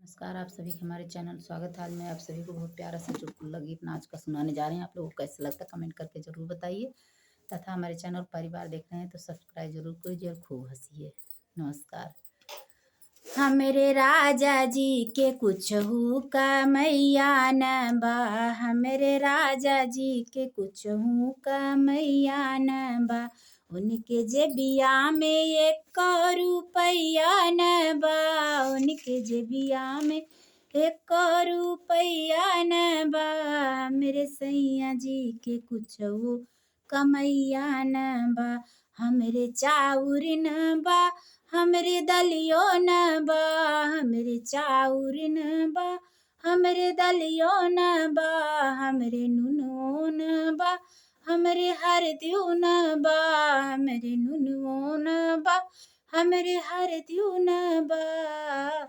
नमस्कार, आप सभी के हमारे चैनल स्वागत है। आज मैं आप सभी को बहुत प्यारा सा चुटकुला गीत नाच का सुनाने जा रहे हैं। आप लोगों को कैसा लगता है कमेंट करके ज़रूर बताइए तथा हमारे चैनल परिवार देख रहे हैं तो सब्सक्राइब जरूर कीजिए और खूब हंसिए। नमस्कार। हमरे राजा जी के कुछहू कमैया न बा, हमरे राजा जी के कुछहू कमैया न बा, उनके जेबिया में एक रुपैया न बा, उनके जेबिया में एक रुपैया न बा, हमरे सैया जी के कुछहू कमैया न बा, हमरे चाउर न बा, हमरे दलियो न बा, हमरे चाउर न बा, हमरे दलियो न बा, हमरे नुनो न बा, हमरे हरदियो न बा, हमरे नुनो न बा, हमरे हरदियो न बा,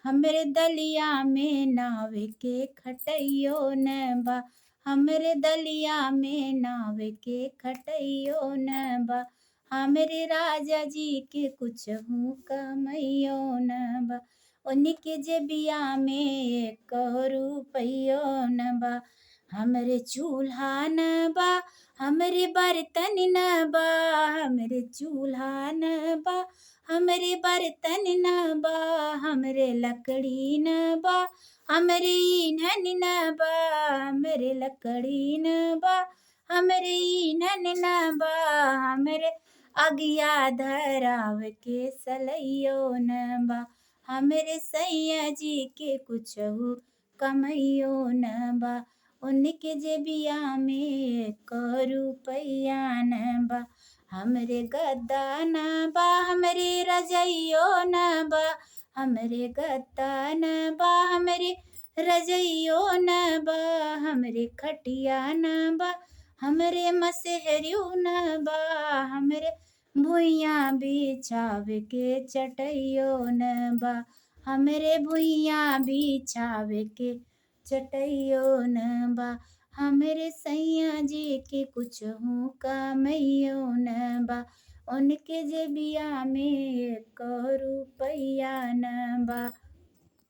हमरे दलिया में नावे के खटैयो न बा, हमरे दलिया में नावे के खटैयो न बा, हमरे राजा जी के कुछहू कमैयो न बा, उनके जेबिया में एक रुपैयो न बा, हमरे चूल्हा न बा, हमरे बर्तन न बा, हमरे चूल्हा न बा, हमरे बर्तन न बा, हमरे लकड़ी न बा, हमरे ईंधन न बा, हमरे लकड़ी न बा, हमरे ईंधन न बा, हमरे अगिया धराव के सलैयो न बा, हमरे सैया जी के कुछहू कमैयो न बा, उनके जेबिया में एक रुपैया न बा, हमरे गद्दा न बा, हमरे रजइयो न बा, हमरे गद्दा न बा, हमरे रजइयो न बा, हमरे खटिया न बा, हमरे मसहरियो न बा, हमरे भुइयाँ बिछावे के चटइयो न बा, हमरे भुइयाँ बिछावे के चटइयो न बा, हमरे सैया जी के कुछहू कमैयो न बा, उनके जेबिया में एक रुपैया न बा।